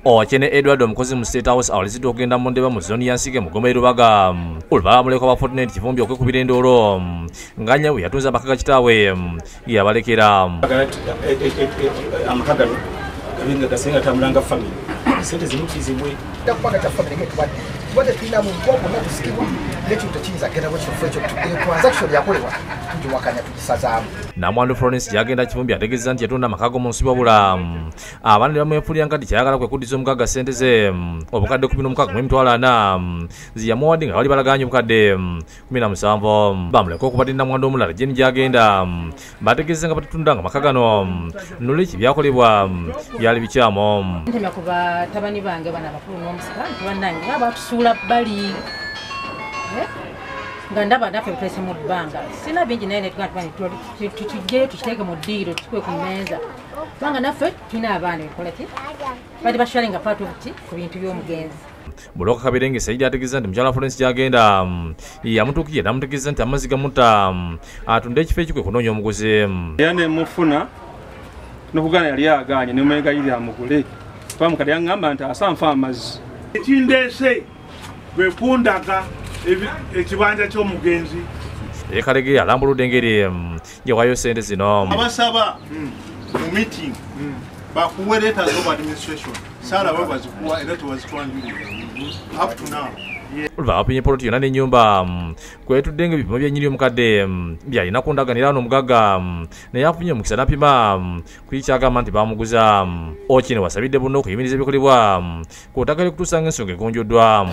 Okyene Edward omukozi mu State House awalizidde okugenda mu NDEEBA mu zoni ya Nsige mu Gombe Lubaga olubalama muleko ba Fortnite Kivumbi okwekubira endoolo nga nnyabwe yatunza amaka ga kitaawe yabalekera amaka gano kabinga gasenga tamulanga family sente zimukizibwe ndakubaga ta family ketubadde tubadde tulina mu bwongo n'okusikibwa n'ekintu tekiyinza kugenda bwekifo ekyo transaction yakolewa tugiwakanya tugisazaamu. Namwandu Florence yagenda Kivumbi ategeeza nti yatonda amaka go mu nsi wabula abaana ne bamwefulira nga kyayagala kwe kuddiza omugagga ssente ze obukadde 16,400 ziyamuwadde nga bali balaganye obukadde 17 bamuleka okubatira namwandu omulala jeni gyagenda bategeeza nga batutunda nga amaka gano nolweki byakolebwa byali bikyamu. Ntemya ku batabani bange bana abakulu n'omusika bannange nga batusuula bali nga ndaba naffe tutese mu bbanga sina bingi naye netugyeyo tukiteeke mu ddiiro tukwe ku mmeeza kubanga naffe tulina abaana ebikolaki bali bashale nga paatuti ku bintu by'omugenzi. Buloka Kabirenge Saidi ategeeza nti mukyala Florence gyagenda yamutuukirye namutegeeza nti amazzi gamutta atunde ekifo ekikwe kunoonya omuguzi. Yane mufuna n'okugana yali agaanye nemwegayirira amugule kuba mukadde yaŋŋamba nti asanfa amazzi ekindeese bwe kundaga ekibanja ky'omugenzi Kalegere alambuludde engeri gyewaayo ssente zino. abasaba mu meeting bakuwe letters of administration sala bwe bazikuwa era tewazitwanjulira up to now. Oluva apimye poloti yonna n'ennyumba kwetudde nga ebipimo byennyini omukadde byalina kundaganira n'omugagga naye afunye omukisa n'apima ku kyagamba nti bamuguza. Okyene wasabidde bunno okuyimiriza ebikolebwa ku ttaka ly'okutuusa ng'ensonga egonjoddwa.